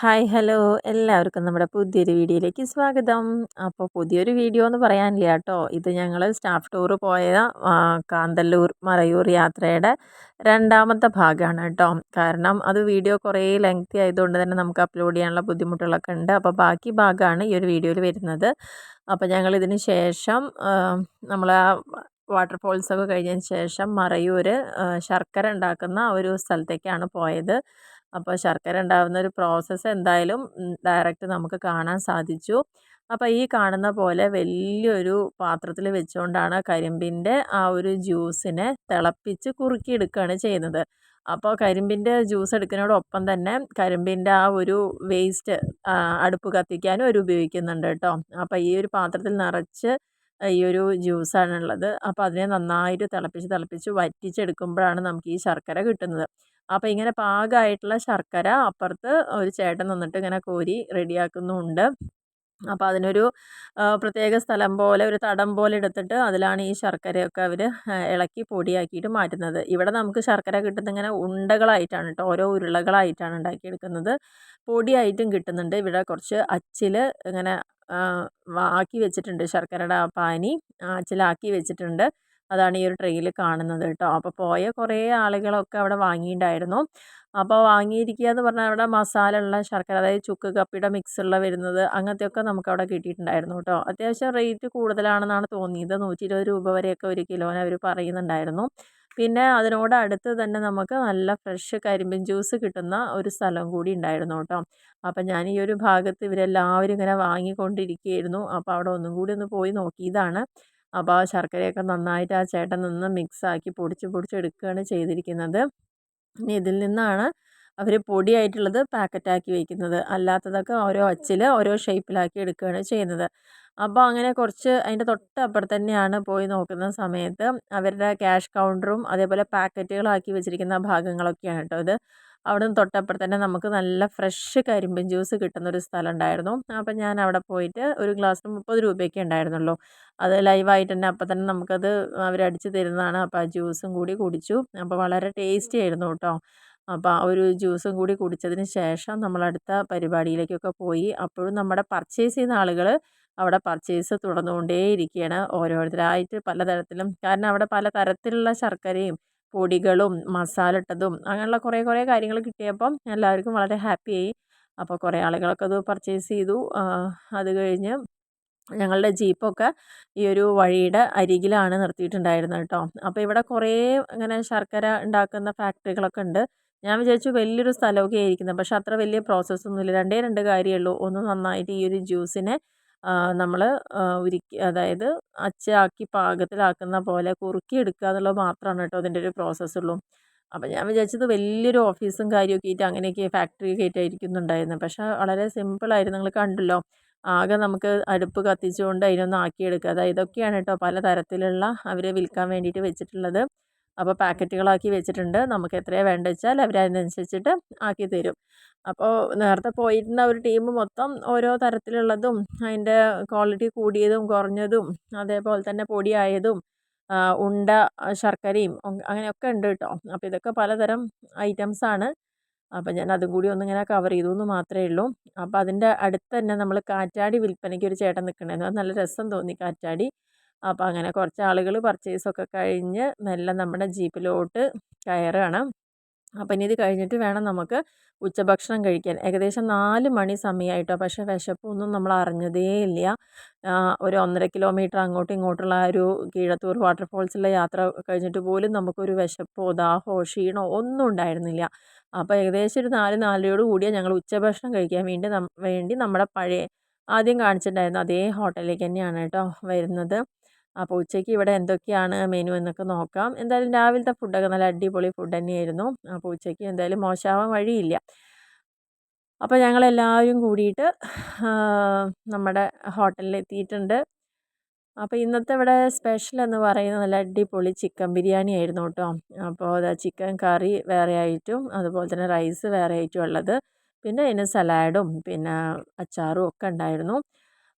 Hi hello എല്ലാവർക്കും നമ്മുടെ പുതിയൊരു വീഡിയോയിലേക്ക് സ്വാഗതം. അപ്പോൾ പുതിയൊരു വീഡിയോ എന്ന് പറയാനില്ല കേട്ടോ. ഇത് ഞങ്ങൾ സ്റ്റാഫ് ടൂർ പോയ കാന്തല്ലൂർ മറയൂർ യാത്രയുടെ രണ്ടാമത്തെ ഭാഗമാണ് കേട്ടോ. കാരണം അത് വീഡിയോ കുറേ ലെങ്തി ആയതുകൊണ്ട് തന്നെ നമുക്ക് അപ്ലോഡ് ചെയ്യാനുള്ള ബുദ്ധിമുട്ടുകളൊക്കെ ഉണ്ട്. അപ്പോൾ ബാക്കി ഭാഗമാണ് ഈ ഒരു വീഡിയോയിൽ വരുന്നത്. അപ്പോൾ ഞങ്ങൾ ഇതിന് ശേഷം നമ്മൾ ആ വാട്ടർഫോൾസൊക്കെ കഴിഞ്ഞതിന് ശേഷം മറയൂർ ശർക്കര ഉണ്ടാക്കുന്ന ഒരു സ്ഥലത്തേക്കാണ് പോയത്. അപ്പോൾ ശർക്കര ഉണ്ടാകുന്ന ഒരു പ്രോസസ്സ് എന്തായാലും ഡയറക്റ്റ് നമുക്ക് കാണാൻ സാധിച്ചു. അപ്പോൾ ഈ കാണുന്ന പോലെ വലിയൊരു പാത്രത്തിൽ വെച്ചുകൊണ്ടാണ് കരിമ്പിൻ്റെ ആ ഒരു ജ്യൂസിനെ തിളപ്പിച്ച് കുറുക്കിയെടുക്കുകയാണ് ചെയ്യുന്നത്. അപ്പോൾ കരിമ്പിൻ്റെ ജ്യൂസ് എടുക്കുന്നതോടൊപ്പം തന്നെ കരിമ്പിൻ്റെ ആ ഒരു വേസ്റ്റ് അടുപ്പ് കത്തിക്കാനും അവർ ഉപയോഗിക്കുന്നുണ്ട് കേട്ടോ. അപ്പോൾ ഈ ഒരു പാത്രത്തിൽ നിറച്ച് ഈ ഒരു ജ്യൂസാണുള്ളത്. അപ്പോൾ അതിനെ നന്നായിട്ട് തിളപ്പിച്ച് തിളപ്പിച്ച് വറ്റിച്ചെടുക്കുമ്പോഴാണ് നമുക്ക് ഈ ശർക്കര കിട്ടുന്നത്. അപ്പോൾ ഇങ്ങനെ പാകമായിട്ടുള്ള ശർക്കര അപ്പുറത്ത് ഒരു ചേട്ടൻ നിന്നിട്ട് ഇങ്ങനെ കോരി റെഡിയാക്കുന്നുമുണ്ട്. അപ്പോൾ അതിനൊരു പ്രത്യേക സ്ഥലം പോലെ ഒരു തടം പോലെ എടുത്തിട്ട് അതിലാണ് ഈ ശർക്കരയൊക്കെ അവർ ഇളക്കി പൊടിയാക്കിയിട്ട് മാറ്റുന്നത്. ഇവിടെ നമുക്ക് ശർക്കര കിട്ടുന്നത് ഇങ്ങനെ ഉണ്ടകളായിട്ടാണ് കേട്ടോ, ഓരോ ഉരുളകളായിട്ടാണ് ഉണ്ടാക്കിയെടുക്കുന്നത്. പൊടിയായിട്ടും കിട്ടുന്നുണ്ട്. ഇവിടെ കുറച്ച് അച്ചിൽ ഇങ്ങനെ ആക്കി വെച്ചിട്ടുണ്ട്, ശർക്കരയുടെ ആ പാനി അച്ചിലാക്കി വെച്ചിട്ടുണ്ട്. അതാണ് ഈ ഒരു ട്രെയിൽ കാണുന്നത് കേട്ടോ. അപ്പോൾ പോയ കുറേ ആളുകളൊക്കെ അവിടെ വാങ്ങിയിട്ടുണ്ടായിരുന്നു. അപ്പോൾ വാങ്ങിയിരിക്കുക എന്ന് പറഞ്ഞാൽ അവിടെ മസാല ഉള്ള ശർക്കര, അതായത് ചുക്ക് കപ്പിയുടെ മിക്സുള്ള വരുന്നത് അങ്ങനത്തെയൊക്കെ നമുക്കവിടെ കിട്ടിയിട്ടുണ്ടായിരുന്നു കേട്ടോ. അത്യാവശ്യം റേറ്റ് കൂടുതലാണെന്നാണ് തോന്നിയത്. 120 രൂപ വരെയൊക്കെ ഒരു കിലോന് അവർ പറയുന്നുണ്ടായിരുന്നു. പിന്നെ അതിനോട് അടുത്ത് തന്നെ നമുക്ക് നല്ല ഫ്രഷ് കരിമ്പിൻ ജ്യൂസ് കിട്ടുന്ന ഒരു സ്ഥലം കൂടി ഉണ്ടായിരുന്നു കേട്ടോ. അപ്പം ഞാൻ ഈ ഒരു ഭാഗത്ത് ഇവരെല്ലാവരും ഇങ്ങനെ വാങ്ങിക്കൊണ്ടിരിക്കുകയായിരുന്നു. അപ്പോൾ അവിടെ ഒന്നും കൂടി ഒന്ന് പോയി നോക്കിയതാണ്. അപ്പോൾ ആ ശർക്കരയൊക്കെ നന്നായിട്ട് ആ ചേട്ടൻ നിന്ന് മിക്സാക്കി പൊടിച്ചെടുക്കുകയാണ് ചെയ്തിരിക്കുന്നത്. ഇനി ഇതിൽ നിന്നാണ് അവർ പൊടിയായിട്ടുള്ളത് പാക്കറ്റാക്കി വയ്ക്കുന്നത്. അല്ലാത്തതൊക്കെ ഓരോ അച്ചിൽ ഓരോ ഷേപ്പിലാക്കി എടുക്കുകയാണ് ചെയ്യുന്നത്. അപ്പോൾ അങ്ങനെ കുറച്ച് അതിൻ്റെ തൊട്ടപ്പുറത്ത് തന്നെയാണ് പോയി നോക്കുന്ന സമയത്ത് അവരുടെ ക്യാഷ് കൗണ്ടറും അതേപോലെ പാക്കറ്റുകളാക്കി വെച്ചിരിക്കുന്ന ഭാഗങ്ങളൊക്കെയാണ് കേട്ടോ ഇത്. അവിടെ നിന്ന് തൊട്ടപ്പുറത്ത് തന്നെ നമുക്ക് നല്ല ഫ്രഷ് കരിമ്പിൻ ജ്യൂസ് കിട്ടുന്നൊരു സ്ഥലം ഉണ്ടായിരുന്നു. അപ്പോൾ ഞാൻ അവിടെ പോയിട്ട് ഒരു ഗ്ലാസ്സിന് 30 രൂപയൊക്കെ ഉണ്ടായിരുന്നുള്ളൂ. അത് ലൈവായിട്ട് തന്നെ അപ്പം തന്നെ നമുക്കത് അവരടിച്ച് തരുന്നതാണ്. അപ്പോൾ ആ ജ്യൂസും കൂടി കുടിച്ചു. അപ്പോൾ വളരെ ടേസ്റ്റി ആയിരുന്നു കേട്ടോ. അപ്പോൾ ആ ഒരു ജ്യൂസും കൂടി കുടിച്ചതിന് ശേഷം നമ്മൾ അടുത്ത പരിപാടിയിലേക്കൊക്കെ പോയി. അപ്പോഴും നമ്മുടെ പർച്ചേസ് ചെയ്യുന്ന ആളുകൾ അവിടെ പർച്ചേസ് തുടർന്നുകൊണ്ടേയിരിക്കുകയാണ്. ഓരോരുത്തരായിട്ട് പലതരത്തിലും, കാരണം അവിടെ പലതരത്തിലുള്ള ശർക്കരയും പൊടികളും മസാല ഇട്ടതും അങ്ങനെയുള്ള കുറേ കാര്യങ്ങൾ കിട്ടിയപ്പം എല്ലാവർക്കും വളരെ ഹാപ്പിയായി. അപ്പോൾ കുറേ ആളുകളൊക്കെ അത് പർച്ചേസ് ചെയ്തു. അത് കഴിഞ്ഞ് ഞങ്ങളുടെ ജീപ്പൊക്കെ ഈ ഒരു വഴിയുടെ അരികിലാണ് നിർത്തിയിട്ടുണ്ടായിരുന്നത് കേട്ടോ. അപ്പോൾ ഇവിടെ കുറേ ഇങ്ങനെ ശർക്കര ഉണ്ടാക്കുന്ന ഫാക്ടറികളൊക്കെ ഉണ്ട്. ഞാൻ വിചാരിച്ചു വലിയൊരു സ്ഥലമൊക്കെ ആയിരിക്കുന്നത്, പക്ഷെ അത്ര വലിയ പ്രോസസ്സൊന്നുമില്ല. രണ്ട് കാര്യമുള്ളൂ. ഒന്ന് നന്നായിട്ട് ഈ ഒരു ജ്യൂസിനെ നമ്മൾ ഉരുക്കി, അതായത് അച്ചാക്കി പാകത്തിലാക്കുന്ന പോലെ കുറുക്കി എടുക്കുക എന്നുള്ളത് മാത്രമാണ് കേട്ടോ അതിൻ്റെ ഒരു പ്രോസസ്സുള്ളൂ. അപ്പോൾ ഞാൻ വിചാരിച്ചത് വലിയൊരു ഓഫീസും കാര്യമൊക്കെ ആയിട്ട് അങ്ങനെയൊക്കെ ഫാക്ടറിയൊക്കെ ആയിട്ടായിരിക്കുന്നുണ്ടായിരുന്നത്. പക്ഷേ വളരെ സിമ്പിളായിരുന്നു. നിങ്ങൾ കണ്ടല്ലോ, ആകെ നമുക്ക് അടുപ്പ് കത്തിച്ചുകൊണ്ട് അതിനൊന്ന് ആക്കിയെടുക്കുക. അതായത് ഇതൊക്കെയാണ് കേട്ടോ പലതരത്തിലുള്ള അവർ വിൽക്കാൻ വേണ്ടിയിട്ട് വെച്ചിട്ടുള്ളത്. അപ്പോൾ പാക്കറ്റുകളാക്കി വെച്ചിട്ടുണ്ട്. നമുക്ക് എത്രയാണ് വേണ്ടത് വെച്ചാൽ അവർ അതിനനുസരിച്ചിട്ട് ആക്കി തരും. അപ്പോൾ നേരത്തെ പോയിരുന്ന ഒരു ടീം മൊത്തം ഓരോ തരത്തിലുള്ളതും അതിൻ്റെ ക്വാളിറ്റി കൂടിയതും കുറഞ്ഞതും അതേപോലെ തന്നെ പൊടിയായതും ഉണ്ട ശർക്കരയും അങ്ങനെയൊക്കെ ഉണ്ട് കേട്ടോ. അപ്പോൾ ഇതൊക്കെ പലതരം ഐറ്റംസാണ്. അപ്പോൾ ഞാൻ അതും കൂടി ഒന്നിങ്ങനെ കവർ ചെയ്തു എന്ന് മാത്രമേ ഉള്ളൂ. അപ്പോൾ അതിൻ്റെ അടുത്ത് തന്നെ നമ്മൾ കാറ്റാടി വിൽപ്പനയ്ക്ക് ഒരു ചേട്ടൻ നിൽക്കണമായിരുന്നു. അത് നല്ല രസം തോന്നി കാറ്റാടി. അപ്പോൾ അങ്ങനെ കുറച്ച് ആളുകൾ പർച്ചേസൊക്കെ കഴിഞ്ഞ് മെല്ലെ നമ്മുടെ ജീപ്പിലോട്ട് കയറുകയാണ്. അപ്പം ഇനി ഇത് കഴിഞ്ഞിട്ട് വേണം നമുക്ക് ഉച്ചഭക്ഷണം കഴിക്കാൻ. ഏകദേശം 4 മണി സമയമായിട്ടോ, പക്ഷേ വിശപ്പൊന്നും നമ്മൾ അറിഞ്ഞതേ ഇല്ല. ഒരു 1.5 കിലോമീറ്റർ അങ്ങോട്ടും ഇങ്ങോട്ടുള്ള ആ ഒരു കീഴത്തൂർ വാട്ടർഫോൾസിലെ യാത്ര കഴിഞ്ഞിട്ട് പോലും നമുക്കൊരു വിശപ്പോ ദാഹമോ ക്ഷീണമോ ഒന്നും ഉണ്ടായിരുന്നില്ല. അപ്പോൾ ഏകദേശം ഒരു 4-4:30 കൂടിയാണ് ഞങ്ങൾ ഉച്ചഭക്ഷണം കഴിക്കാൻ വേണ്ടി നമ്മുടെ പഴയ ആദ്യം കാണിച്ചിട്ടുണ്ടായിരുന്ന അതേ ഹോട്ടലിലേക്ക് തന്നെയാണ് കേട്ടോ വരുന്നത്. അപ്പോൾ ഉച്ചയ്ക്ക് ഇവിടെ എന്തൊക്കെയാണ് മെനു എന്നൊക്കെ നോക്കാം. എന്തായാലും രാവിലത്തെ ഫുഡൊക്കെ നല്ല അടിപൊളി ഫുഡ് തന്നെയായിരുന്നു. അപ്പോൾ ഉച്ചയ്ക്ക് എന്തായാലും മോശമാവാൻ വഴിയില്ല. അപ്പോൾ ഞങ്ങളെല്ലാവരും കൂടിയിട്ട് നമ്മുടെ ഹോട്ടലിൽ എത്തിയിട്ടുണ്ട്. അപ്പോൾ ഇന്നത്തെ ഇവിടെ സ്പെഷ്യൽ എന്ന് പറയുന്നത് നല്ല അടിപൊളി ചിക്കൻ ബിരിയാണി ആയിരുന്നു കേട്ടോ. അപ്പോൾ അത് ചിക്കൻ കറി വേറെ ആയിട്ടും അതുപോലെ തന്നെ റൈസ് വേറെ ആയിട്ടും ഉള്ളത്. പിന്നെ അതിന് സലാഡും പിന്നെ അച്ചാറും ഒക്കെ ഉണ്ടായിരുന്നു.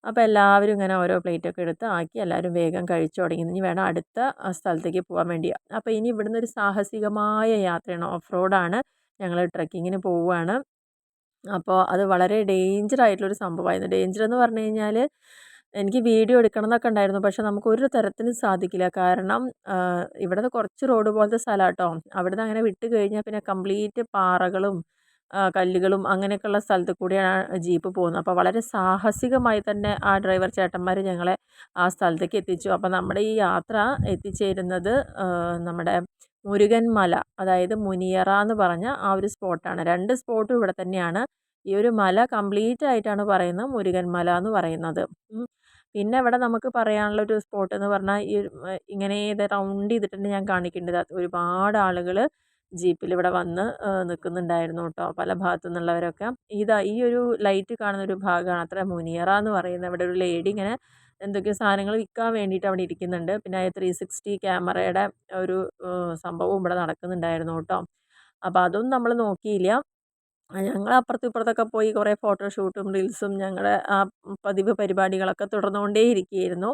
അപ്പോൾ എല്ലാവരും ഇങ്ങനെ ഓരോ പ്ലേറ്റൊക്കെ എടുത്ത് ആക്കി എല്ലാവരും വേഗം കഴിച്ചു തുടങ്ങി. ഇനി വേണം അടുത്ത സ്ഥലത്തേക്ക് പോകാൻ വേണ്ടി. അപ്പോൾ ഇനി ഇവിടുന്ന് ഒരു സാഹസികമായ യാത്രയാണ്, ഓഫ് റോഡാണ്. ഞങ്ങൾ ട്രെക്കിങ്ങിന് പോവുകയാണ്. അപ്പോൾ അത് വളരെ ഡേഞ്ചർ ആയിട്ടുള്ളൊരു സംഭവമായിരുന്നു. ഡേഞ്ചർ എന്ന് പറഞ്ഞു കഴിഞ്ഞാൽ എനിക്ക് വീഡിയോ എടുക്കണം എന്നൊക്കെ ഉണ്ടായിരുന്നു. പക്ഷെ നമുക്ക് ഒരു തരത്തിലും സാധിക്കില്ല. കാരണം ഇവിടുന്ന് കുറച്ച് റോഡ് പോലത്തെ സ്ഥലമാട്ടോ. അവിടുന്ന് അങ്ങനെ വിട്ട് കഴിഞ്ഞാൽ പിന്നെ കംപ്ലീറ്റ് പാറകളും കല്ലുകളും അങ്ങനെയൊക്കെയുള്ള സ്ഥലത്ത് കൂടിയാണ് ജീപ്പ് പോകുന്നത്. അപ്പോൾ വളരെ സാഹസികമായി തന്നെ ആ ഡ്രൈവർ ചേട്ടന്മാർ ഞങ്ങളെ ആ സ്ഥലത്തേക്ക് എത്തിച്ചു. അപ്പോൾ നമ്മുടെ ഈ യാത്ര എത്തിച്ചേരുന്നത് നമ്മുടെ മുരുകൻ മല, അതായത് മുനിയറ എന്ന് പറഞ്ഞ ആ ഒരു സ്പോട്ടാണ്. 2 സ്പോട്ടും ഇവിടെ തന്നെയാണ്. ഈ ഒരു മല കംപ്ലീറ്റ് ആയിട്ടാണ് പറയുന്നത് മുരുകൻ മല എന്ന് പറയുന്നത്. പിന്നെ ഇവിടെ നമുക്ക് പറയാനുള്ള ഒരു സ്പോട്ട് എന്ന് പറഞ്ഞാൽ ഈ ഇങ്ങനെ ഇത് റൗണ്ട് ചെയ്തിട്ടുണ്ട് ഞാൻ കാണിക്കേണ്ടത്. ഒരുപാട് ആളുകൾ ജീപ്പിൽ ഇവിടെ വന്ന് നിൽക്കുന്നുണ്ടായിരുന്നു കേട്ടോ, പല ഭാഗത്തു നിന്നുള്ളവരൊക്കെ. ഈ ഒരു ലൈറ്റ് കാണുന്ന ഒരു ഭാഗമാണ് അത്ര മുനിയറ എന്ന് പറയുന്നത്. ഇവിടെ ഒരു ലേഡി ഇങ്ങനെ എന്തൊക്കെയോ സാധനങ്ങൾ വിൽക്കാൻ വേണ്ടിയിട്ട് അവിടെ ഇരിക്കുന്നുണ്ട്. പിന്നെ 360 ക്യാമറയുടെ ഒരു സംഭവവും ഇവിടെ നടക്കുന്നുണ്ടായിരുന്നു കേട്ടോ. അപ്പോൾ അതൊന്നും നമ്മൾ നോക്കിയില്ല. ഞങ്ങൾ അപ്പുറത്തും ഇപ്പുറത്തൊക്കെ പോയി കുറേ ഫോട്ടോഷൂട്ടും റീൽസും ഞങ്ങളുടെ ആ പതിവ് പരിപാടികളൊക്കെ തുടർന്നുകൊണ്ടേ ഇരിക്കുകയായിരുന്നു.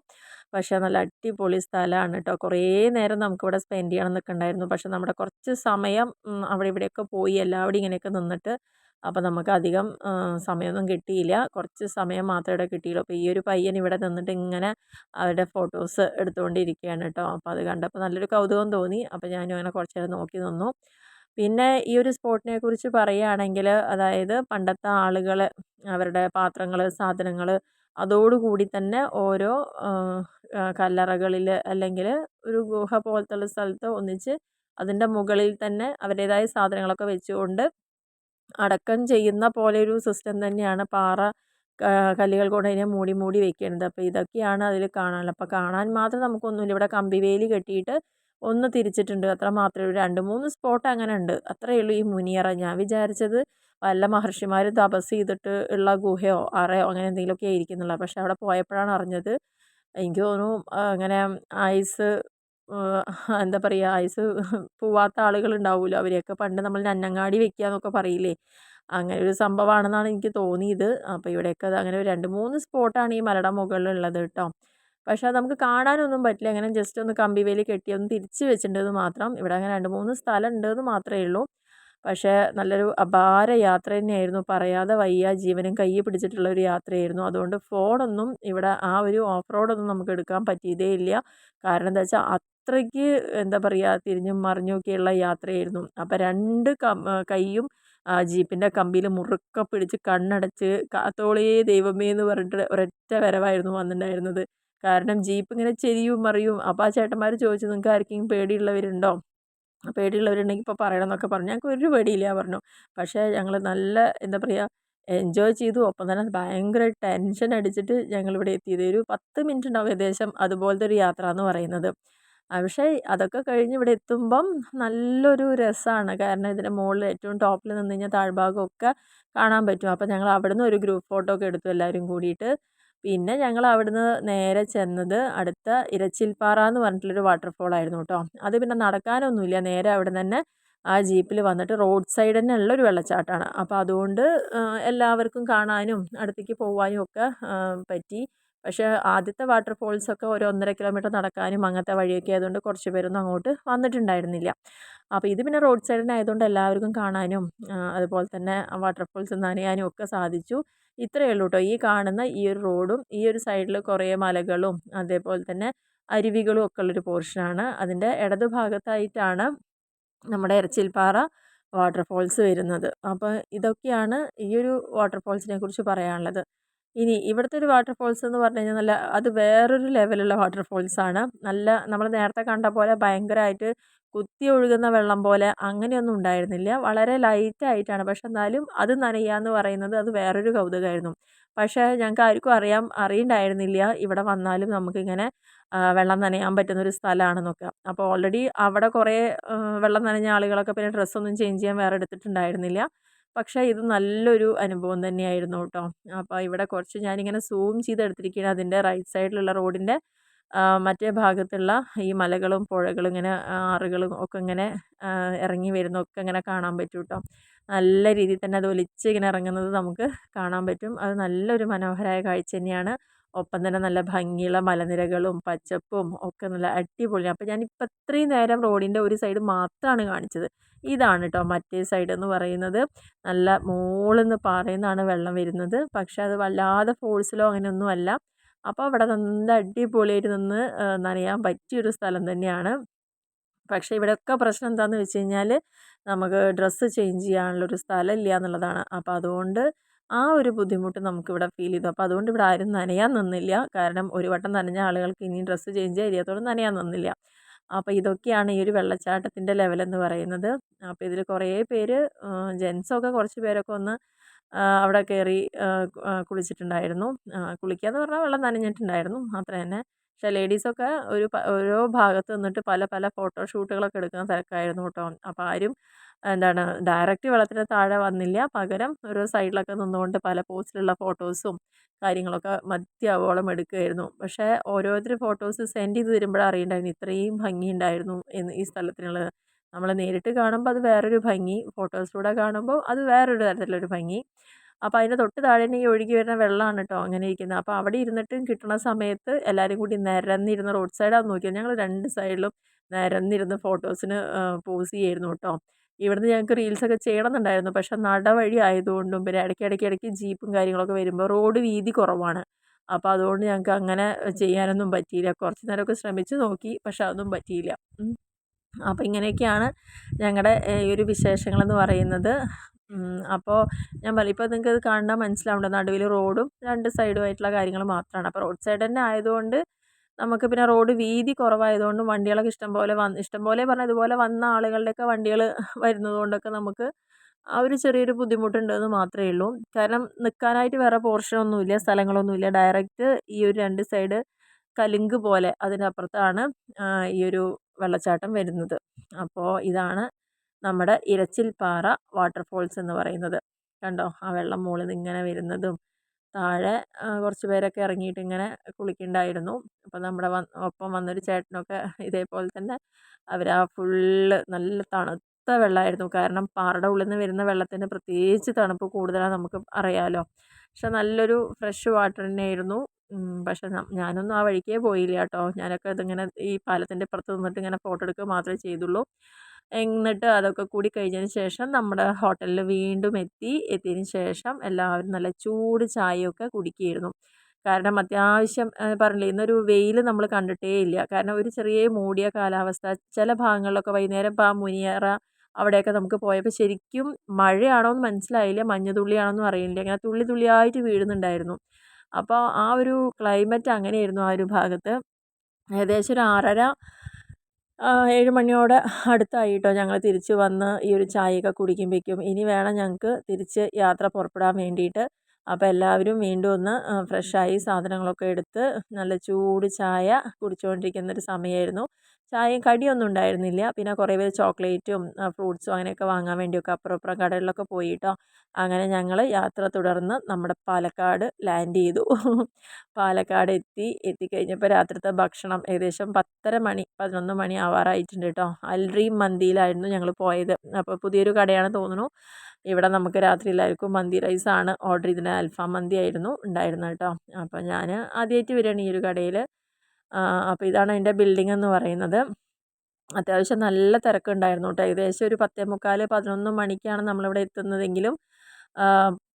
പക്ഷേ നല്ല അടിപൊളി സ്ഥലമാണ് കേട്ടോ. കുറേ നേരം നമുക്കിവിടെ സ്പെൻഡ് ചെയ്യണം എന്നൊക്കെ ഉണ്ടായിരുന്നു. പക്ഷേ നമ്മുടെ കുറച്ച് സമയം അവിടെ ഇവിടെയൊക്കെ പോയി എല്ലാവരും ഇങ്ങനെയൊക്കെ നിന്നിട്ട് അപ്പോൾ നമുക്ക് അധികം സമയമൊന്നും കിട്ടിയില്ല. കുറച്ച് സമയം മാത്രമേ ഇവിടെ കിട്ടിയുള്ളൂ. അപ്പോൾ ഈ ഒരു പയ്യൻ ഇവിടെ നിന്നിട്ട് ഇങ്ങനെ അവരുടെ ഫോട്ടോസ് എടുത്തുകൊണ്ടിരിക്കുകയാണ് കേട്ടോ. അപ്പോൾ അത് കണ്ടപ്പോൾ നല്ലൊരു കൗതുകം തോന്നി. അപ്പോൾ ഞാനും അങ്ങനെ കുറച്ച് നേരം നോക്കി നിന്നു. പിന്നെ ഈ ഒരു സ്പോട്ടിനെ കുറിച്ച് പറയുകയാണെങ്കിൽ അതായത് പണ്ടത്തെ ആളുകൾ അവരുടെ പാത്രങ്ങൾ സാധനങ്ങൾ അതോടുകൂടി തന്നെ ഓരോ കല്ലറകളിൽ അല്ലെങ്കിൽ ഒരു ഗുഹ പോലത്തുള്ള സ്ഥലത്ത് ഒന്നിച്ച് അതിൻ്റെ മുകളിൽ തന്നെ അവരുടേതായ സാധനങ്ങളൊക്കെ വെച്ചുകൊണ്ട് അടക്കം ചെയ്യുന്ന പോലെ ഒരു സിസ്റ്റം തന്നെയാണ്. പാറ കല്ലുകൾ കൊണ്ട് അതിനെ മൂടി മൂടി വെക്കുന്നത്. അപ്പോൾ ഇതൊക്കെയാണ് അതിൽ കാണാനുള്ളത്. അപ്പോൾ കാണാൻ മാത്രം നമുക്കൊന്നുമില്ല. ഇവിടെ കമ്പിവേലി കെട്ടിയിട്ട് ഒന്ന് തിരിച്ചിട്ടുണ്ട്, അത്ര മാത്രമേ ഉള്ളൂ. 2-3 സ്പോട്ട് അങ്ങനെ ഉണ്ട്, അത്രയേ ഉള്ളൂ ഈ മുനിയറ. ഞാൻ വിചാരിച്ചത് വല്ല മഹർഷിമാർ തപസ് ചെയ്തിട്ട് ഉള്ള ഗുഹയോ അറയോ അങ്ങനെ എന്തെങ്കിലുമൊക്കെ ആയിരിക്കുന്നുള്ളത്. പക്ഷെ അവിടെ പോയപ്പോഴാണ് അറിഞ്ഞത്. എനിക്ക് തോന്നുന്നു അങ്ങനെ ഐസ് എന്താ പറയുക, ഐസ് പോവാത്ത ആളുകളുണ്ടാവുമല്ലോ, അവരെയൊക്കെ പണ്ട് നമ്മൾ നന്നങ്ങാടി വെക്കുക എന്നൊക്കെ പറയില്ലേ, അങ്ങനെ ഒരു സംഭവമാണെന്നാണ് എനിക്ക് തോന്നിയത്. അപ്പോൾ ഇവിടെയൊക്കെ അത് അങ്ങനെ 2-3 സ്പോട്ടാണ് ഈ മലയുടെ മുകളിലുള്ളത് കേട്ടോ. പക്ഷേ അത് നമുക്ക് കാണാനൊന്നും പറ്റില്ല. അങ്ങനെ ജസ്റ്റ് ഒന്ന് കമ്പിവേലി കെട്ടി ഒന്ന് തിരിച്ച് വെച്ചിട്ടുണ്ടെന്ന് മാത്രം. ഇവിടെ അങ്ങനെ 2-3 സ്ഥലം ഉണ്ടെന്ന് മാത്രമേ ഉള്ളൂ. പക്ഷേ നല്ലൊരു അപാര യാത്ര തന്നെയായിരുന്നു. പറയാതെ വയ്യ. ജീവനും കയ്യിൽ പിടിച്ചിട്ടുള്ള ഒരു യാത്രയായിരുന്നു. അതുകൊണ്ട് ഫോണൊന്നും ഇവിടെ ആ ഒരു ഓഫ് റോഡൊന്നും നമുക്ക് എടുക്കാൻ പറ്റിയതേ ഇല്ല. കാരണം എന്താ വെച്ചാൽ അത്രയ്ക്ക് എന്താ പറയുക, തിരിഞ്ഞും മറിഞ്ഞും ഒക്കെയുള്ള യാത്രയായിരുന്നു. അപ്പോൾ 2 കൈയും ജീപ്പിൻ്റെ കമ്പിയിൽ മുറുക്കെ പിടിച്ച് കണ്ണടച്ച് കാത്തോളേ ദൈവമേ എന്ന് പറഞ്ഞിട്ട് ഒരൊറ്റ വരവായിരുന്നു വന്നിട്ടുണ്ടായിരുന്നത്. കാരണം ജീപ്പ് ഇങ്ങനെ ചെരിയും മറിയും. അപ്പോൾ ആ ചേട്ടന്മാർ ചോദിച്ചു, നിങ്ങൾക്ക് ആർക്കെങ്കിലും പേടിയുള്ളവരുണ്ടോ, പേടിയുള്ളവരുണ്ടെങ്കിൽ ഇപ്പോൾ പറയണം എന്നൊക്കെ പറഞ്ഞു. ഞങ്ങൾക്ക് ഒരു പേടിയില്ല പറഞ്ഞു. പക്ഷേ ഞങ്ങൾ നല്ല എന്താ പറയുക എൻജോയ് ചെയ്തു. ഒപ്പം തന്നെ ഭയങ്കര ടെൻഷൻ അടിച്ചിട്ട് ഞങ്ങളിവിടെ എത്തിയത്. ഒരു 10 മിനിറ്റ് ഉണ്ടാവും ഏകദേശം അതുപോലത്തെ ഒരു യാത്ര എന്ന് പറയുന്നത്. പക്ഷേ അതൊക്കെ കഴിഞ്ഞ് ഇവിടെ എത്തുമ്പം നല്ലൊരു രസമാണ്. കാരണം ഇതിൻ്റെ മുകളിൽ ഏറ്റവും ടോപ്പിൽ നിന്ന് കഴിഞ്ഞാൽ താഴ്ഭാഗമൊക്കെ കാണാൻ പറ്റും. അപ്പോൾ ഞങ്ങൾ അവിടുന്ന് ഒരു ഗ്രൂപ്പ് ഫോട്ടോ ഒക്കെ എടുത്തു എല്ലാവരും കൂടിയിട്ട്. പിന്നെ ഞങ്ങൾ അവിടുന്ന് നേരെ ചെന്നത് അടുത്ത ഇരച്ചിൽപ്പാറ എന്ന് പറഞ്ഞിട്ടുള്ളൊരു വാട്ടർഫോൾ ആയിരുന്നു കേട്ടോ. അത് പിന്നെ നടക്കാനൊന്നുമില്ല, നേരെ അവിടെ തന്നെ ആ ജീപ്പിൽ വന്നിട്ട് റോഡ് സൈഡ് തന്നെ ഉള്ളൊരു വെള്ളച്ചാട്ടമാണ്. അപ്പോൾ അതുകൊണ്ട് എല്ലാവർക്കും കാണാനും അടുത്തേക്ക് പോകാനും ഒക്കെ പറ്റി. പക്ഷേ ആദ്യത്തെ വാട്ടർഫോൾസൊക്കെ ഒരു 1.5 കിലോമീറ്റർ നടക്കാനും അങ്ങനത്തെ വഴിയൊക്കെ ആയതുകൊണ്ട് കുറച്ച് പേരൊന്നും അങ്ങോട്ട് വന്നിട്ടുണ്ടായിരുന്നില്ല. അപ്പോൾ ഇത് പിന്നെ റോഡ് സൈഡ് തന്നെ ആയതുകൊണ്ട് എല്ലാവർക്കും കാണാനും അതുപോലെ തന്നെ വാട്ടർഫോൾസ് നനയാനും ഒക്കെ സാധിച്ചു. ഇത്രയേ ഉള്ളൂ കേട്ടോ. ഈ കാണുന്ന ഈ ഒരു റോഡും ഈ ഒരു സൈഡിൽ കുറേ മലകളും അതേപോലെ തന്നെ അരുവികളും ഒക്കെ ഉള്ളൊരു പോർഷനാണ്. അതിൻ്റെ ഇടത് ഭാഗത്തായിട്ടാണ് നമ്മുടെ എരച്ചിൽപ്പാറ വാട്ടർഫോൾസ് വരുന്നത്. അപ്പോൾ ഇതൊക്കെയാണ് ഈ ഒരു വാട്ടർഫോൾസിനെ കുറിച്ച് പറയാനുള്ളത്. ഇനി ഇവിടുത്തെ ഒരു വാട്ടർഫോൾസ് എന്ന് പറഞ്ഞു കഴിഞ്ഞാൽ അത് വേറൊരു ലെവലുള്ള വാട്ടർഫോൾസാണ്. നല്ല നമ്മൾ നേരത്തെ കണ്ട പോലെ ഭയങ്കരമായിട്ട് കുത്തി ഒഴുകുന്ന വെള്ളം പോലെ അങ്ങനെയൊന്നും ഉണ്ടായിരുന്നില്ല. വളരെ ലൈറ്റായിട്ടാണ്. പക്ഷെ എന്നാലും അത് നനയുക എന്ന് പറയുന്നത് അത് വേറൊരു കൗതുകമായിരുന്നു. പക്ഷേ ഞങ്ങൾക്ക് ആർക്കും അറിയണ്ടായിരുന്നില്ല ഇവിടെ വന്നാലും നമുക്കിങ്ങനെ വെള്ളം നനയാൻ പറ്റുന്നൊരു സ്ഥലമാണെന്നൊക്കെ. അപ്പോൾ ഓൾറെഡി അവിടെ കുറേ വെള്ളം നനഞ്ഞ ആളുകളൊക്കെ പിന്നെ ഡ്രസ്സൊന്നും ചേഞ്ച് ചെയ്യാൻ വേറെ എടുത്തിട്ടുണ്ടായിരുന്നില്ല. പക്ഷേ ഇത് നല്ലൊരു അനുഭവം തന്നെയായിരുന്നു കേട്ടോ. അപ്പോൾ ഇവിടെ കുറച്ച് ഞാനിങ്ങനെ സൂം ചെയ്ത് എടുത്തിരിക്കുകയാണ്. അതിൻ്റെ റൈറ്റ് സൈഡിലുള്ള റോഡിൻ്റെ മറ്റേ ഭാഗത്തുള്ള ഈ മലകളും പുഴകളും ഇങ്ങനെ ആറുകളും ഒക്കെ ഇങ്ങനെ ഇറങ്ങി വരുന്നതൊക്കെ ഇങ്ങനെ കാണാൻ പറ്റും കേട്ടോ. നല്ല രീതിയിൽ തന്നെ അത് ഒലിച്ച് ഇങ്ങനെ ഇറങ്ങുന്നത് നമുക്ക് കാണാൻ പറ്റും. അത് നല്ലൊരു മനോഹരമായ കാഴ്ച തന്നെയാണ്. ഒപ്പം തന്നെ നല്ല ഭംഗിയുള്ള മലനിരകളും പച്ചപ്പും ഒക്കെ നല്ല അടിപൊളിയാണ്. അപ്പോൾ ഞാനിപ്പോൾ ഇത്രയും നേരം റോഡിൻ്റെ ഒരു സൈഡ് മാത്രമാണ് കാണിച്ചത്. ഇതാണ് കേട്ടോ മറ്റേ സൈഡ് എന്ന് പറയുന്നത്. നല്ല മോളിൽ നിന്ന് പാറയിൽ നിന്നാണ് വെള്ളം വരുന്നത്. പക്ഷെ അത് വല്ലാതെ ഫോഴ്സിലോ അങ്ങനെയൊന്നും അല്ല. അപ്പോൾ അവിടെ നല്ല അടിപൊളിയായിട്ട് നിന്ന് നനയാൻ പറ്റിയൊരു സ്ഥലം തന്നെയാണ്. പക്ഷേ ഇവിടെയൊക്കെ പ്രശ്നം എന്താണെന്ന് വെച്ച് കഴിഞ്ഞാൽ നമുക്ക് ഡ്രസ്സ് ചേഞ്ച് ചെയ്യാനുള്ളൊരു സ്ഥലം ഇല്ല എന്നുള്ളതാണ്. അപ്പോൾ അതുകൊണ്ട് ആ ഒരു ബുദ്ധിമുട്ട് നമുക്കിവിടെ ഫീൽ ചെയ്തു. അപ്പോൾ അതുകൊണ്ട് ഇവിടെ ആരും നനയാൻ നിന്നില്ല. കാരണം ഒരു വട്ടം നനഞ്ഞ ആളുകൾക്ക് ഇനി ഡ്രസ്സ് ചേഞ്ച് ചെയ്യാത്തോളം നനയാൻ നിന്നില്ല. അപ്പോൾ ഇതൊക്കെയാണ് ഈ ഒരു വെള്ളച്ചാട്ടത്തിൻ്റെ ലെവലെന്ന് പറയുന്നത്. അപ്പോൾ ഇതിൽ കുറേ പേര് ജെൻസൊക്കെ കുറച്ച് പേരൊക്കെ ഒന്ന് അവിടെ കയറി കുളിച്ചിട്ടുണ്ടായിരുന്നു. കുളിക്കാന്ന് പറഞ്ഞാൽ വെള്ളം നനഞ്ഞിട്ടുണ്ടായിരുന്നു അത്ര തന്നെ. പക്ഷേ ലേഡീസൊക്കെ ഓരോ ഭാഗത്ത് നിന്നിട്ട് പല പല ഫോട്ടോഷൂട്ടുകളൊക്കെ എടുക്കുന്ന തിരക്കായിരുന്നു കേട്ടോ. അപ്പോൾ ആരും എന്താണ് ഡയറക്റ്റ് വെള്ളത്തിന് താഴെ വന്നില്ല. പകരം ഓരോ സൈഡിലൊക്കെ നിന്നുകൊണ്ട് പല പോസിലുള്ള ഫോട്ടോസും കാര്യങ്ങളൊക്കെ മതിയാവോളം എടുക്കുമായിരുന്നു. പക്ഷേ ഓരോരുത്തർ ഫോട്ടോസ് സെൻഡ് ചെയ്ത് തരുമ്പോഴാണ് അറിയണ്ടായിരുന്നു ഇത്രയും ഭംഗിയുണ്ടായിരുന്നു എന്ന് ഈ സ്ഥലത്തിനുള്ളത്. നമ്മൾ നേരിട്ട് കാണുമ്പോൾ അത് വേറൊരു ഭംഗി, ഫോട്ടോസിലൂടെ കാണുമ്പോൾ അത് വേറൊരു തരത്തിലൊരു ഭംഗി. അപ്പോൾ അതിൻ്റെ തൊട്ട് താഴെ തന്നെ ഈ ഒഴുകി വരുന്ന വെള്ളമാണ് കേട്ടോ അങ്ങനെ ഇരിക്കുന്നത്. അപ്പോൾ അവിടെ ഇരുന്നിട്ടും കിട്ടുന്ന സമയത്ത് എല്ലാവരും കൂടി നിരന്നിരുന്ന് റോഡ് സൈഡാണ് നോക്കിയത്. ഞങ്ങൾ രണ്ട് സൈഡിലും നിരന്നിരുന്ന് ഫോട്ടോസിന് പോസ് ചെയ്യായിരുന്നു കേട്ടോ. ഇവിടുന്ന് ഞങ്ങൾക്ക് റീൽസൊക്കെ ചെയ്യണമെന്നുണ്ടായിരുന്നു. പക്ഷേ നടവഴി ആയതുകൊണ്ടും പിന്നെ ഇടയ്ക്ക് ജീപ്പും കാര്യങ്ങളൊക്കെ വരുമ്പോൾ റോഡ് വീതി കുറവാണ്. അപ്പോൾ അതുകൊണ്ട് ഞങ്ങൾക്ക് അങ്ങനെ ചെയ്യാനൊന്നും പറ്റിയില്ല. കുറച്ച് നേരമൊക്കെ ശ്രമിച്ച് നോക്കി, പക്ഷെ അതൊന്നും പറ്റിയില്ല. അപ്പോൾ ഇങ്ങനെയൊക്കെയാണ് ഞങ്ങളുടെ ഈ ഒരു വിശേഷങ്ങളെന്ന് പറയുന്നത്. അപ്പോൾ ഞാൻ പറയും ഇപ്പോൾ നിങ്ങൾക്ക് ഇത് കണ്ടാൽ മനസ്സിലാവുന്നുണ്ട് നടുവിൽ റോഡും രണ്ട് സൈഡുമായിട്ടുള്ള കാര്യങ്ങൾ മാത്രമാണ്. അപ്പോൾ റോഡ് സൈഡ് തന്നെ ആയതുകൊണ്ട് നമുക്ക് പിന്നെ റോഡ് വീതി കുറവായതുകൊണ്ടും വണ്ടികളൊക്കെ ഇഷ്ടംപോലെ പറഞ്ഞാൽ ഇതുപോലെ വന്ന ആളുകളുടെയൊക്കെ വണ്ടികൾ വരുന്നത് കൊണ്ടൊക്കെ നമുക്ക് ആ ഒരു ചെറിയൊരു ബുദ്ധിമുട്ടുണ്ടെന്ന് മാത്രമേ ഉള്ളൂ. കാരണം നിൽക്കാനായിട്ട് വേറെ പോർഷനൊന്നുമില്ല, സ്ഥലങ്ങളൊന്നുമില്ല. ഡയറക്റ്റ് ഈ ഒരു രണ്ട് സൈഡ് കലുങ്ക് പോലെ അതിനപ്പുറത്താണ് ഈ ഒരു വെള്ളച്ചാട്ടം വരുന്നത്. അപ്പോൾ ഇതാണ് നമ്മുടെ ഇരച്ചിൽപ്പാറ വാട്ടർഫോൾസ് എന്ന് പറയുന്നത്. കണ്ടോ ആ വെള്ളം മുകളിൽ നിന്ന് ഇങ്ങനെ വരുന്നതും താഴെ കുറച്ച് പേരൊക്കെ ഇറങ്ങിയിട്ട് ഇങ്ങനെ കുളിക്കുന്നുണ്ടായിരുന്നു. അപ്പോൾ നമ്മുടെ ഒപ്പം വന്നൊരു ചേട്ടനൊക്കെ ഇതേപോലെ തന്നെ അവർ ആ ഫുള്ള് നല്ല തണുത്ത വെള്ളമായിരുന്നു. കാരണം പാറയുടെ ഉള്ളിൽ നിന്ന് വരുന്ന വെള്ളത്തിന് പ്രത്യേകിച്ച് തണുപ്പ് കൂടുതലാണ് നമുക്ക് അറിയാമല്ലോ. പക്ഷെ നല്ലൊരു ഫ്രഷ് വാട്ടർ തന്നെയായിരുന്നു. പക്ഷെ ഞാനൊന്നും ആ വഴിക്കേ പോയില്ല കേട്ടോ. ഞാനൊക്കെ ഇതിങ്ങനെ ഈ പാലത്തിൻ്റെ ഇപ്പുറത്ത് നിന്നിട്ട് ഇങ്ങനെ ഫോട്ടോ എടുക്കുക മാത്രമേ ചെയ്തുള്ളൂ. എന്നിട്ട് അതൊക്കെ കൂടി കഴിഞ്ഞതിന് ശേഷം നമ്മുടെ ഹോട്ടലിൽ വീണ്ടും എത്തിയതിന് ശേഷം എല്ലാവരും നല്ല ചൂട് ചായയൊക്കെ കുടിക്കുകയായിരുന്നു. കാരണം അത്യാവശ്യം പറഞ്ഞില്ലേ ഇന്നൊരു വെയിൽ നമ്മൾ കണ്ടിട്ടേ ഇല്ല. കാരണം ഒരു ചെറിയ മൂടിയ കാലാവസ്ഥ. ചില ഭാഗങ്ങളിലൊക്കെ വൈകുന്നേരം ഇപ്പോൾ ആ മുനിയറ അവിടെയൊക്കെ നമുക്ക് പോയപ്പോൾ ശരിക്കും മഴയാണോ എന്ന് മനസ്സിലായില്ല, മഞ്ഞുതുള്ളിയാണോന്നും അറിയില്ല. ഇങ്ങനെ തുള്ളി തുള്ളിയായിട്ട് വീഴുന്നുണ്ടായിരുന്നു. അപ്പോൾ ആ ഒരു ക്ലൈമറ്റ് അങ്ങനെയായിരുന്നു ആ ഒരു ഭാഗത്ത്. ഏകദേശം ഒരു 6:30 7 മണിയോട് അടുത്തായി കേട്ടോ ഞങ്ങൾ തിരിച്ച് വന്ന് ഈ ഒരു ചായയൊക്കെ കുടിക്കുമ്പോഴേക്കും. ഇനി വേണം ഞങ്ങൾക്ക് തിരിച്ച് യാത്ര പുറപ്പെടാൻ വേണ്ടിയിട്ട്. അപ്പോൾ എല്ലാവരും വീണ്ടും ഒന്ന് ഫ്രഷായി സാധനങ്ങളൊക്കെ എടുത്ത് നല്ല ചൂട് ചായ കുടിച്ചുകൊണ്ടിരിക്കുന്നൊരു സമയമായിരുന്നു. ചായയും കടിയൊന്നും ഉണ്ടായിരുന്നില്ല. പിന്നെ കുറേ പേര് ചോക്ലേറ്റും ഫ്രൂട്ട്സും അങ്ങനെയൊക്കെ വാങ്ങാൻ വേണ്ടിയൊക്കെ അപ്പുറം ഇപ്പുറം കടകളിലൊക്കെ പോയി കേട്ടോ. അങ്ങനെ ഞങ്ങൾ യാത്ര തുടർന്ന് നമ്മുടെ പാലക്കാട് ലാൻഡ് ചെയ്തു. പാലക്കാട് എത്തിക്കഴിഞ്ഞപ്പോൾ രാത്രിത്തെ ഭക്ഷണം ഏകദേശം 10:30 മണി 11 മണി ആവാറായിട്ടുണ്ട് കേട്ടോ. അൽറീം മന്തിയിലായിരുന്നു ഞങ്ങൾ പോയത്. അപ്പോൾ പുതിയൊരു കടയാണ് തോന്നുന്നു. ഇവിടെ നമുക്ക് രാത്രി എല്ലാവർക്കും മന്തി റൈസാണ് ഓർഡർ ചെയ്തത്. അൽഫാം മന്തി ആയിരുന്നു ഉണ്ടായിരുന്നത് കേട്ടോ. അപ്പോൾ ഞാൻ ആദ്യമായിട്ട് വരികയാണ് ഈ ഒരു കടയിൽ. അപ്പോൾ ഇതാണ് അതിൻ്റെ ബിൽഡിംഗ് എന്ന് പറയുന്നത്. അത്യാവശ്യം നല്ല തിരക്കുണ്ടായിരുന്നു കേട്ടോ. ഏകദേശം ഒരു 10:45 11 മണിക്കാണ് നമ്മളിവിടെ എത്തുന്നതെങ്കിലും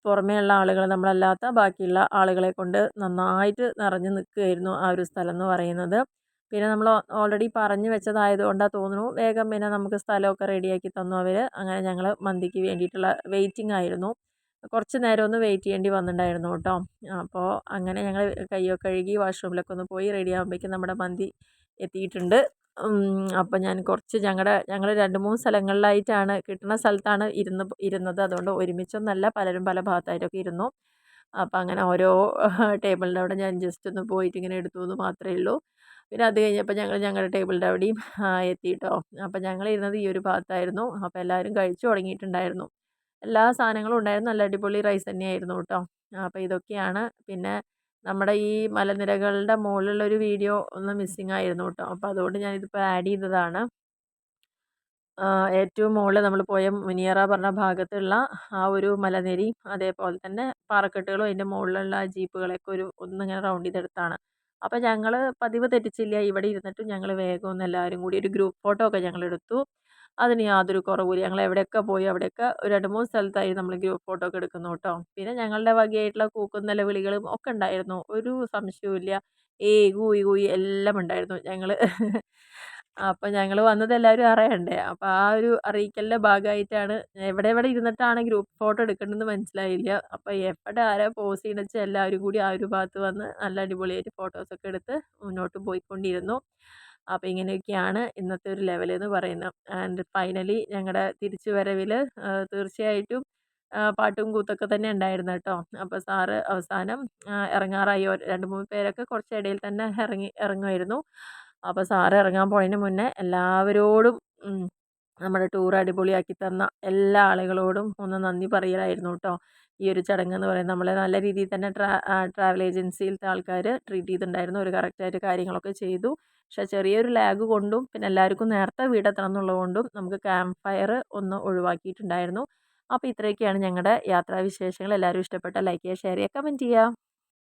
പുറമേയുള്ള ആളുകൾ നമ്മളല്ലാത്ത ബാക്കിയുള്ള ആളുകളെ കൊണ്ട് നന്നായിട്ട് നിറഞ്ഞു നിൽക്കുകയായിരുന്നു ആ ഒരു സ്ഥലം എന്ന് പറയുന്നത്. പിന്നെ നമ്മൾ ഓൾറെഡി പറഞ്ഞു വെച്ചതായതുകൊണ്ടാണ് തോന്നുന്നു വേഗം പിന്നെ നമുക്ക് സ്ഥലമൊക്കെ റെഡിയാക്കി തന്നു അവർ. അങ്ങനെ ഞങ്ങൾ മന്തിക്ക് വേണ്ടിയിട്ടുള്ള വെയിറ്റിംഗ് ആയിരുന്നു. കുറച്ച് നേരം ഒന്ന് വെയിറ്റ് ചെയ്യേണ്ടി വന്നിട്ടുണ്ടായിരുന്നു കേട്ടോ. അപ്പോൾ അങ്ങനെ ഞങ്ങൾ കയ്യൊക്കെ കഴുകി വാഷ്റൂമിലൊക്കെ ഒന്ന് പോയി റെഡി ആകുമ്പോഴേക്കും നമ്മുടെ മന്തി എത്തിയിട്ടുണ്ട്. അപ്പോൾ ഞാൻ കുറച്ച് ഞങ്ങൾ 2-3 സ്ഥലങ്ങളിലായിട്ടാണ് കിട്ടുന്ന സ്ഥലത്താണ് ഇരുന്നത്. അതുകൊണ്ട് ഒരുമിച്ചൊന്നല്ല, പലരും പല ഭാഗത്തായിട്ടൊക്കെ ഇരുന്നു. അപ്പോൾ അങ്ങനെ ഓരോ ടേബിളിൻ്റെ അവിടെ ഞാൻ ജസ്റ്റ് ഒന്ന് പോയിട്ട് ഇങ്ങനെ എടുത്തു എന്ന് മാത്രമേ ഉള്ളൂ. പിന്നെ അത് കഴിഞ്ഞപ്പോൾ ഞങ്ങൾ ഞങ്ങളുടെ ടേബിളിൻ്റെ അവിടെയും എത്തിയിട്ടോ. അപ്പോൾ ഞങ്ങൾ ഇരുന്നത് ഈ ഒരു ഭാഗത്തായിരുന്നു. അപ്പോൾ എല്ലാവരും കഴിച്ചു തുടങ്ങിയിട്ടുണ്ടായിരുന്നു. എല്ലാ സാധനങ്ങളും ഉണ്ടായിരുന്നു. നല്ല അടിപൊളി റൈസ് തന്നെയായിരുന്നു കേട്ടോ. അപ്പോൾ ഇതൊക്കെയാണ്. പിന്നെ നമ്മുടെ ഈ മലനിരകളുടെ മുകളിലുള്ളൊരു വീഡിയോ ഒന്ന് മിസ്സിംഗ് ആയിരുന്നു കേട്ടോ. അപ്പോൾ അതുകൊണ്ട് ഞാനിതിപ്പോൾ ആഡ് ചെയ്തതാണ്. ഏറ്റവും മുകളിൽ നമ്മൾ പോയ മുനിയറ പറഞ്ഞ ഭാഗത്തുള്ള ആ ഒരു മലനിരയും അതേപോലെ തന്നെ പാറക്കെട്ടുകളും അതിൻ്റെ മുകളിലുള്ള ആ ജീപ്പുകളൊക്കെ ഒന്നിങ്ങനെ റൗണ്ട് ചെയ്തെടുത്താണ്. അപ്പോൾ ഞങ്ങൾ പതിവ് തെറ്റിച്ചില്ല. ഇവിടെ ഇരുന്നിട്ട് ഞങ്ങൾ വേഗം ഒന്ന് എല്ലാവരും കൂടി ഒരു ഗ്രൂപ്പ് ഫോട്ടോ ഒക്കെ ഞങ്ങൾ എടുത്തു. അതിന് യാതൊരു കുറവുമില്ല. ഞങ്ങൾ എവിടെയൊക്കെ പോയി അവിടെയൊക്കെ ഒരു 2, 3 സ്ഥലത്തായി നമ്മൾ ഗ്രൂപ്പ് ഫോട്ടോ ഒക്കെ എടുക്കുന്നു കേട്ടോ. പിന്നെ ഞങ്ങളുടെ വകയായിട്ടുള്ള കൂക്കും നിലവിളികളും ഒക്കെ ഉണ്ടായിരുന്നു. ഒരു സംശയവുമില്ല. ഏയ് കൂയി കൂയി എല്ലാം ഉണ്ടായിരുന്നു. അപ്പോൾ ഞങ്ങൾ വന്നത് എല്ലാവരും അറിയണ്ടേ. അപ്പോൾ ആ ഒരു അറിയിക്കലിൻ്റെ ഭാഗമായിട്ടാണ് എവിടെ എവിടെ ഇരുന്നിട്ടാണ് ഗ്രൂപ്പ് ഫോട്ടോ എടുക്കേണ്ടതെന്ന് മനസ്സിലായില്ല. അപ്പോൾ എവിടെ ആരാ പോസ് ചെയ്യണമെന്ന് വെച്ചാൽ എല്ലാവരും കൂടി ആ ഒരു ഭാഗത്ത് വന്ന് നല്ല അടിപൊളിയായിട്ട് ഫോട്ടോസൊക്കെ എടുത്ത് മുന്നോട്ട് പോയിക്കൊണ്ടിരുന്നു. അപ്പോൾ ഇങ്ങനെയൊക്കെയാണ് ഇന്നത്തെ ഒരു ലെവൽ എന്ന് പറയുന്നത്. ആൻഡ് ഫൈനലി ഞങ്ങളുടെ തിരിച്ചു വരവിൽ തീർച്ചയായിട്ടും പാട്ടും കൂത്തൊക്കെ തന്നെ ഉണ്ടായിരുന്നു കേട്ടോ. അപ്പോൾ സാറ് അവസാനം ഇറങ്ങാറായി. 2, 3 പേരൊക്കെ കുറച്ച് ഇടയിൽ തന്നെ ഇറങ്ങുമായിരുന്നു. അപ്പോൾ സാറ് ഇറങ്ങാൻ പോയതിന് മുന്നേ എല്ലാവരോടും നമ്മുടെ ടൂർ അടിപൊളിയാക്കി തന്ന എല്ലാ ആളുകളോടും ഒന്ന് നന്ദി പറയലായിരുന്നു കേട്ടോ. ഈ ഒരു ചടങ്ങെന്ന് പറയുന്നത് നമ്മളെ നല്ല രീതിയിൽ തന്നെ ട്രാവൽ ഏജൻസിയിലത്തെ ആൾക്കാർ ട്രീറ്റ് ചെയ്തിട്ടുണ്ടായിരുന്നു. ഒരു കറക്റ്റായിട്ട് കാര്യങ്ങളൊക്കെ ചെയ്തു. പക്ഷേ ചെറിയൊരു ലാഗ് കൊണ്ടും പിന്നെ എല്ലാവർക്കും നേരത്തെ വീടെത്തണം എന്നുള്ളത് കൊണ്ടും നമുക്ക് ക്യാമ്പ് ഫയർ ഒന്ന് ഒഴിവാക്കിയിട്ടുണ്ടായിരുന്നു. അപ്പോൾ ഇത്രയൊക്കെയാണ് ഞങ്ങളുടെ യാത്രാവിശേഷങ്ങൾ. എല്ലാവരും ഇഷ്ടപ്പെട്ടാൽ ലൈക്ക് ചെയ്യുക, ഷെയർ ചെയ്യുക, കമൻറ്റ് ചെയ്യുക.